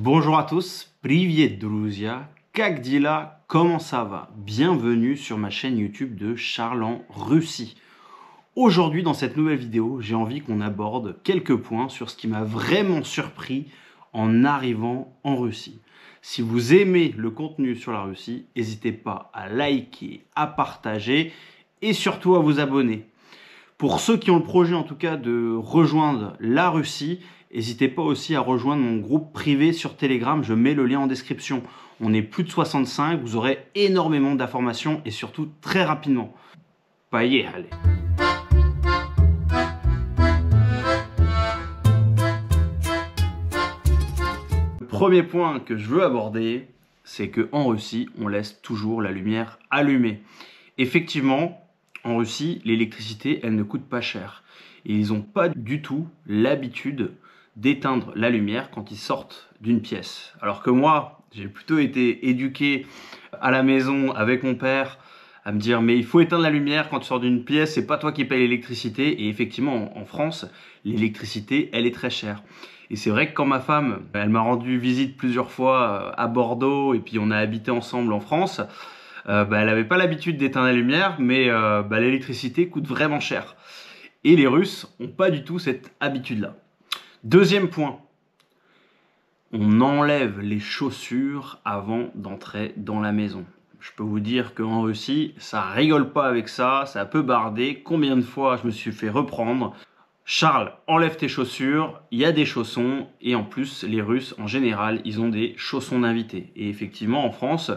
Bonjour à tous, Привет, друзья, как дела, comment ça va? Bienvenue sur ma chaîne YouTube de Charles en Russie. Aujourd'hui, dans cette nouvelle vidéo, j'ai envie qu'on aborde quelques points sur ce qui m'a vraiment surpris en arrivant en Russie. Si vous aimez le contenu sur la Russie, n'hésitez pas à liker, à partager et surtout à vous abonner. Pour ceux qui ont le projet en tout cas de rejoindre la Russie, n'hésitez pas aussi à rejoindre mon groupe privé sur Telegram, je mets le lien en description. On est plus de 65, vous aurez énormément d'informations et surtout très rapidement. Allez. Le premier point que je veux aborder, c'est qu'en Russie, on laisse toujours la lumière allumée. Effectivement, en Russie, l'électricité, elle ne coûte pas cher. Et ils n'ont pas du tout l'habitude d'éteindre la lumière quand ils sortent d'une pièce. Alors que moi, j'ai plutôt été éduqué à la maison avec mon père à me dire mais il faut éteindre la lumière quand tu sors d'une pièce, c'est pas toi qui payes l'électricité. Et effectivement, en France, l'électricité, elle est très chère. Et c'est vrai que quand ma femme, elle m'a rendu visite plusieurs fois à Bordeaux et puis on a habité ensemble en France, elle n'avait pas l'habitude d'éteindre la lumière, mais l'électricité coûte vraiment cher. Et les Russes n'ont pas du tout cette habitude-là. Deuxième point, on enlève les chaussures avant d'entrer dans la maison. Je peux vous dire qu'en Russie, ça rigole pas avec ça, ça peut barder. Combien de fois je me suis fait reprendre? Charles, enlève tes chaussures, il y a des chaussons et en plus les Russes en général ils ont des chaussons d'invités. Et effectivement en France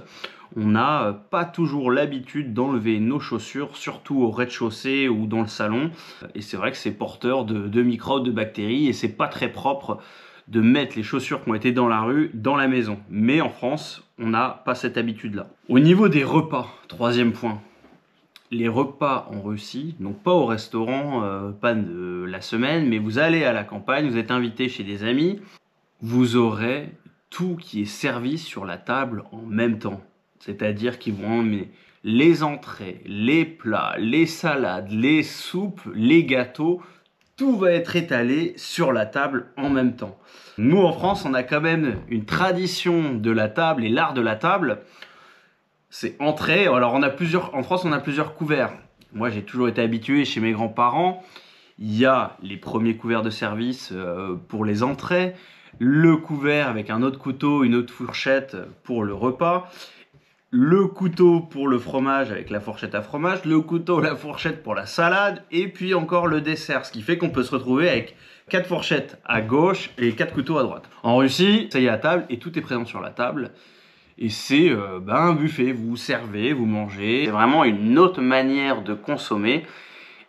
on n'a pas toujours l'habitude d'enlever nos chaussures, surtout au rez-de-chaussée ou dans le salon. Et c'est vrai que c'est porteur de microbes, de bactéries et c'est pas très propre de mettre les chaussures qui ont été dans la rue dans la maison. Mais en France on n'a pas cette habitude là. Au niveau des repas, troisième point. Les repas en Russie, donc pas au restaurant, pas de la semaine, mais vous allez à la campagne, vous êtes invité chez des amis, vous aurez tout qui est servi sur la table en même temps. C'est-à-dire qu'ils vont emmener les entrées, les plats, les salades, les soupes, les gâteaux, tout va être étalé sur la table en même temps. Nous en France, on a quand même une tradition de la table et l'art de la table. C'est entrée. Alors en France, on a plusieurs couverts. Moi, j'ai toujours été habitué chez mes grands-parents. Il y a les premiers couverts de service pour les entrées, le couvert avec un autre couteau, une autre fourchette pour le repas, le couteau pour le fromage avec la fourchette à fromage, le couteau, la fourchette pour la salade, et puis encore le dessert. Ce qui fait qu'on peut se retrouver avec 4 fourchettes à gauche et 4 couteaux à droite. En Russie, ça y est à table et tout est présent sur la table. Et c'est un buffet, vous servez, vous mangez. C'est vraiment une autre manière de consommer.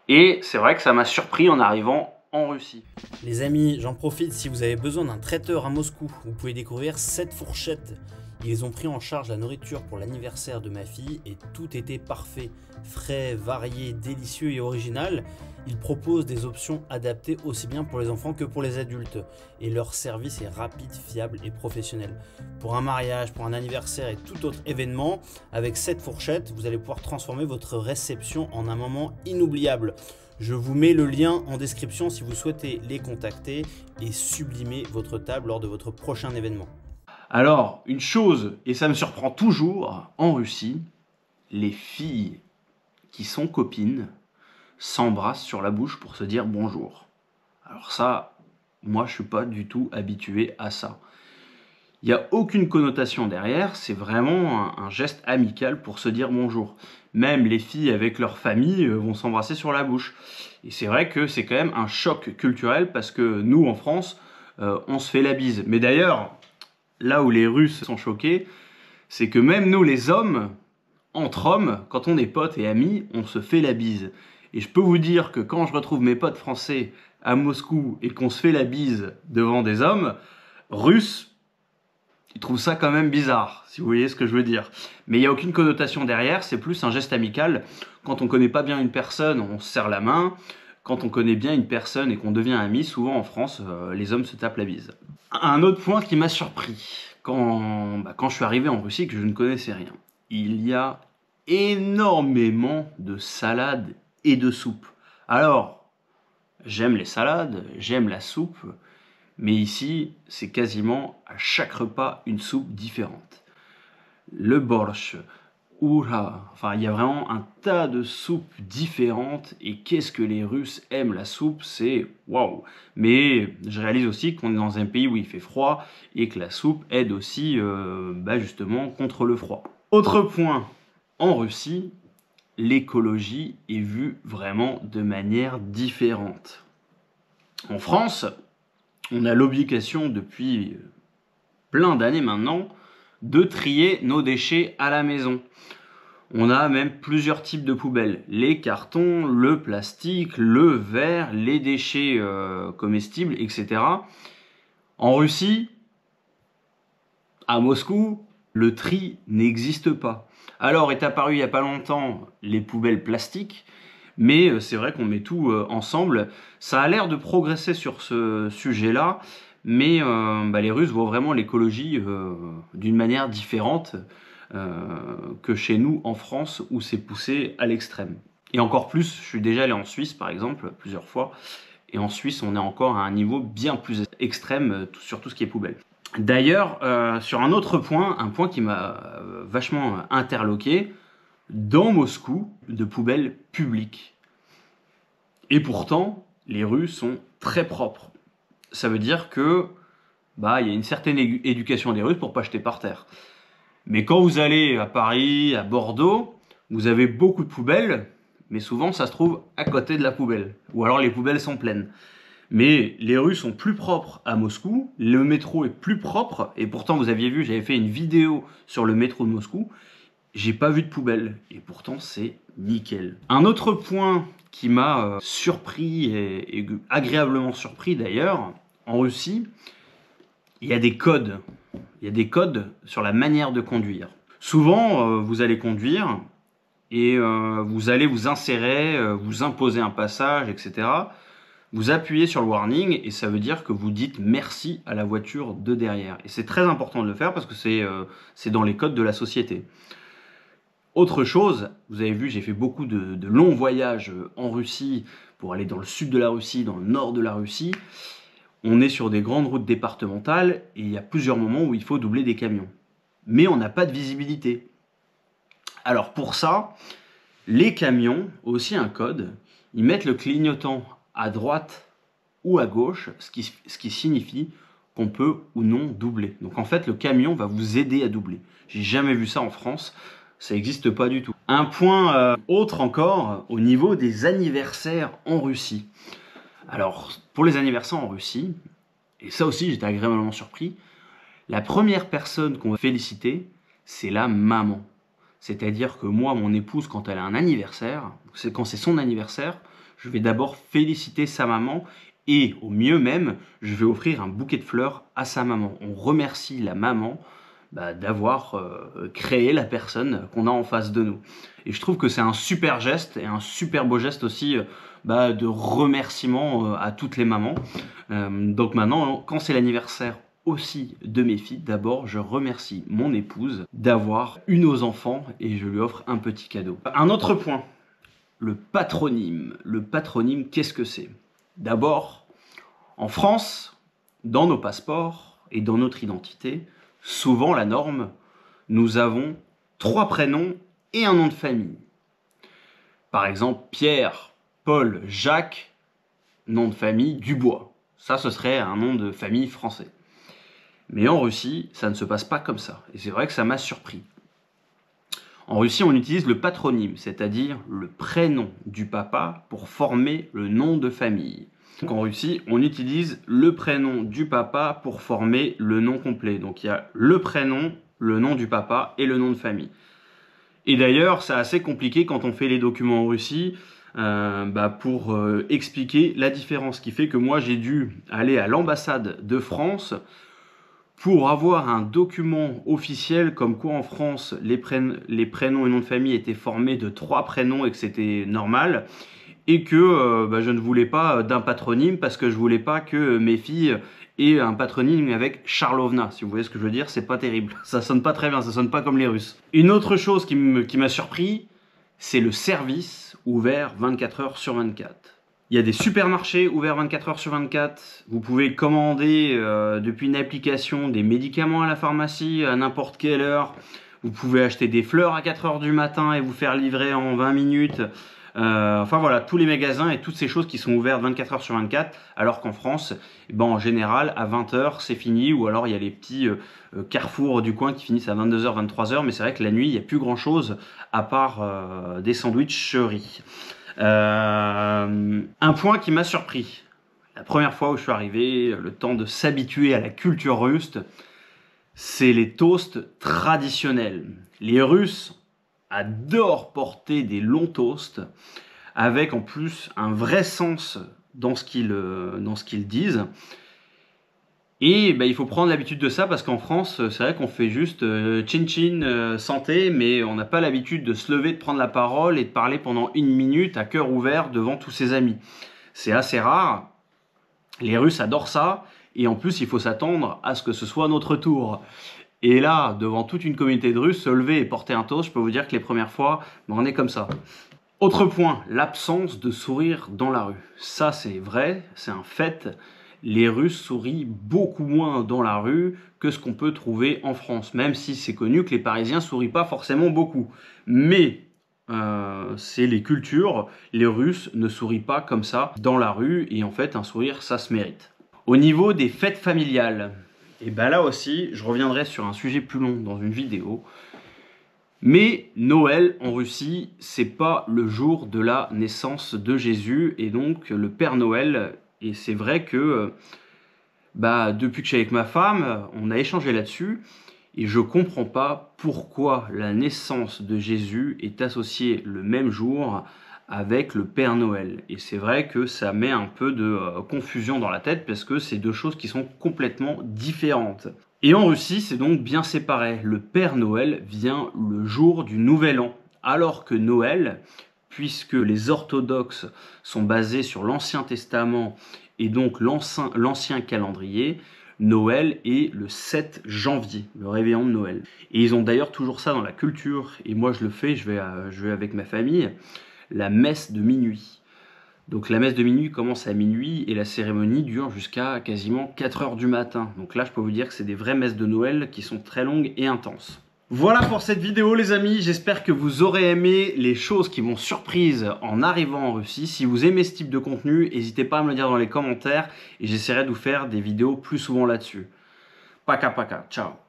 Et c'est vrai que ça m'a surpris en arrivant en Russie. Les amis, j'en profite, si vous avez besoin d'un traiteur à Moscou, vous pouvez découvrir cette fourchette. Ils ont pris en charge la nourriture pour l'anniversaire de ma fille et tout était parfait. Frais, varié, délicieux et original. Ils proposent des options adaptées aussi bien pour les enfants que pour les adultes. Et leur service est rapide, fiable et professionnel. Pour un mariage, pour un anniversaire et tout autre événement, avec cette fourchette, vous allez pouvoir transformer votre réception en un moment inoubliable. Je vous mets le lien en description si vous souhaitez les contacter et sublimer votre table lors de votre prochain événement. Alors, une chose, et ça me surprend toujours, en Russie, les filles qui sont copines s'embrassent sur la bouche pour se dire bonjour. Alors ça, moi je suis pas du tout habitué à ça. Il n'y a aucune connotation derrière, c'est vraiment un geste amical pour se dire bonjour. Même les filles avec leur famille vont s'embrasser sur la bouche. Et c'est vrai que c'est quand même un choc culturel parce que nous en France, on se fait la bise. Mais d'ailleurs, là où les Russes sont choqués, c'est que même nous les hommes, entre hommes, quand on est potes et amis, on se fait la bise. Et je peux vous dire que quand je retrouve mes potes français à Moscou et qu'on se fait la bise devant des hommes, russes, ils trouvent ça quand même bizarre, si vous voyez ce que je veux dire. Mais il n'y a aucune connotation derrière, c'est plus un geste amical. Quand on connaît pas bien une personne, on se serre la main. Quand on connaît bien une personne et qu'on devient ami, souvent en France, les hommes se tapent la bise. Un autre point qui m'a surpris, quand je suis arrivé en Russie, que je ne connaissais rien. Il y a énormément de salades et de soupes. Alors, j'aime les salades, j'aime la soupe, Mais ici, c'est quasiment à chaque repas une soupe différente. Le borsch, oura, enfin il y a vraiment un tas de soupes différentes et qu'est-ce que les Russes aiment la soupe, c'est waouh. Mais je réalise aussi qu'on est dans un pays où il fait froid et que la soupe aide aussi justement contre le froid. Autre point, en Russie, l'écologie est vue vraiment de manière différente. En France, on a l'obligation depuis plein d'années maintenant de trier nos déchets à la maison. On a même plusieurs types de poubelles. Les cartons, le plastique, le verre, les déchets comestibles, etc. En Russie, à Moscou, le tri n'existe pas. Alors est apparu il n'y a pas longtemps les poubelles plastiques, mais c'est vrai qu'on met tout ensemble. Ça a l'air de progresser sur ce sujet-là, mais les Russes voient vraiment l'écologie d'une manière différente que chez nous en France où c'est poussé à l'extrême. Et encore plus, je suis déjà allé en Suisse par exemple plusieurs fois, et en Suisse on est encore à un niveau bien plus extrême sur tout ce qui est poubelle. D'ailleurs, sur un autre point, un point qui m'a vachement interloqué, dans Moscou, de poubelles publiques. Et pourtant, les rues sont très propres. Ça veut dire que il y a une certaine éducation des Russes pour pas jeter par terre. Mais quand vous allez à Paris, à Bordeaux, vous avez beaucoup de poubelles, mais souvent ça se trouve à côté de la poubelle. Ou alors les poubelles sont pleines. Mais les rues sont plus propres à Moscou, le métro est plus propre, et pourtant vous aviez vu, j'avais fait une vidéo sur le métro de Moscou, j'ai pas vu de poubelle, et pourtant c'est nickel. Un autre point qui m'a surpris, et agréablement surpris d'ailleurs, en Russie, il y a des codes. Il y a des codes sur la manière de conduire. Souvent, vous allez conduire et vous allez vous insérer, vous imposer un passage, etc. Vous appuyez sur le warning et ça veut dire que vous dites merci à la voiture de derrière. Et c'est très important de le faire parce que c'est dans les codes de la société. Autre chose, vous avez vu, j'ai fait beaucoup de longs voyages en Russie pour aller dans le sud de la Russie, dans le nord de la Russie. On est sur des grandes routes départementales et il y a plusieurs moments où il faut doubler des camions. Mais on n'a pas de visibilité. Alors pour ça, les camions ont aussi un code. Ils mettent le clignotant à droite ou à gauche, ce qui signifie qu'on peut ou non doubler. Donc en fait, le camion va vous aider à doubler. J'ai jamais vu ça en France. Ça n'existe pas du tout. Un point autre encore, au niveau des anniversaires en Russie. Alors, pour les anniversaires en Russie, et ça aussi j'étais agréablement surpris, la première personne qu'on va féliciter, c'est la maman. C'est-à-dire que moi, mon épouse, quand elle a un anniversaire, quand c'est son anniversaire, je vais d'abord féliciter sa maman et au mieux même, je vais offrir un bouquet de fleurs à sa maman. On remercie la maman d'avoir créé la personne qu'on a en face de nous. Et je trouve que c'est un super geste et un super beau geste aussi de remerciement à toutes les mamans. Donc maintenant, quand c'est l'anniversaire aussi de mes filles, d'abord je remercie mon épouse d'avoir eu nos enfants et je lui offre un petit cadeau. Un autre point, le patronyme. Le patronyme, qu'est-ce que c'est? D'abord, en France, dans nos passeports et dans notre identité, souvent la norme, nous avons 3 prénoms et un nom de famille. Par exemple, Pierre, Paul, Jacques, nom de famille Dubois. Ça, ce serait un nom de famille français. Mais en Russie, ça ne se passe pas comme ça. Et c'est vrai que ça m'a surpris. En Russie, on utilise le patronyme, c'est-à-dire le prénom du papa pour former le nom de famille. Donc en Russie, on utilise le prénom du papa pour former le nom complet. Donc il y a le prénom, le nom du papa et le nom de famille. Et d'ailleurs, c'est assez compliqué quand on fait les documents en Russie pour expliquer la différence. Ce qui fait que moi, j'ai dû aller à l'ambassade de France pour avoir un document officiel comme quoi en France, les prénoms et noms de famille étaient formés de 3 prénoms et que c'était normal. Et que je ne voulais pas d'un patronyme parce que je voulais pas que mes filles aient un patronyme avec Charlovna. Si vous voyez ce que je veux dire, c'est pas terrible. Ça sonne pas très bien, ça sonne pas comme les Russes. Une autre chose qui m'a surpris, c'est le service ouvert 24 heures sur 24. Il y a des supermarchés ouverts 24 heures sur 24. Vous pouvez commander depuis une application des médicaments à la pharmacie à n'importe quelle heure. Vous pouvez acheter des fleurs à 4 heures du matin et vous faire livrer en 20 minutes. Enfin voilà, tous les magasins et toutes ces choses qui sont ouvertes 24 heures sur 24, alors qu'en France, en général, à 20 heures, c'est fini. Ou alors il y a les petits carrefours du coin qui finissent à 22 heures, 23 heures. Mais c'est vrai que la nuit, il n'y a plus grand-chose à part des sandwicheries. Un point qui m'a surpris, la première fois où je suis arrivé, le temps de s'habituer à la culture russe, c'est les toasts traditionnels. Les Russes adorent porter des longs toasts, avec en plus un vrai sens dans ce qu'ils disent. Et il faut prendre l'habitude de ça parce qu'en France, c'est vrai qu'on fait juste chin chin santé, mais on n'a pas l'habitude de se lever, de prendre la parole et de parler pendant 1 minute à cœur ouvert devant tous ses amis. C'est assez rare. Les Russes adorent ça et en plus, il faut s'attendre à ce que ce soit notre tour. Et là, devant toute une communauté de Russes, se lever et porter un toast, je peux vous dire que les premières fois, on est comme ça. Autre point, l'absence de sourire dans la rue. Ça, c'est vrai, c'est un fait. Les Russes sourient beaucoup moins dans la rue que ce qu'on peut trouver en France, même si c'est connu que les Parisiens sourient pas forcément beaucoup. Mais c'est les cultures, les Russes ne sourient pas comme ça dans la rue, et en fait, un sourire, ça se mérite. Au niveau des fêtes familiales, et là aussi, je reviendrai sur un sujet plus long dans une vidéo. Mais Noël en Russie, c'est pas le jour de la naissance de Jésus, et donc le Père Noël. Et c'est vrai que depuis que je suis avec ma femme, on a échangé là-dessus, et je comprends pas pourquoi la naissance de Jésus est associée le même jour avec le Père Noël. Et c'est vrai que ça met un peu de confusion dans la tête, parce que c'est deux choses qui sont complètement différentes. Et en Russie, c'est donc bien séparé. Le Père Noël vient le jour du Nouvel An, alors que Noël, puisque les orthodoxes sont basés sur l'Ancien Testament et donc l'ancien calendrier, Noël est le 7 janvier, le réveillon de Noël. Et ils ont d'ailleurs toujours ça dans la culture, et moi je le fais, je vais avec ma famille, la messe de minuit. Donc la messe de minuit commence à minuit et la cérémonie dure jusqu'à quasiment 4 heures du matin. Donc là, je peux vous dire que c'est des vraies messes de Noël qui sont très longues et intenses. Voilà pour cette vidéo les amis, j'espère que vous aurez aimé les choses qui m'ont surprise en arrivant en Russie. Si vous aimez ce type de contenu, n'hésitez pas à me le dire dans les commentaires et j'essaierai de vous faire des vidéos plus souvent là-dessus. Paka paka, ciao.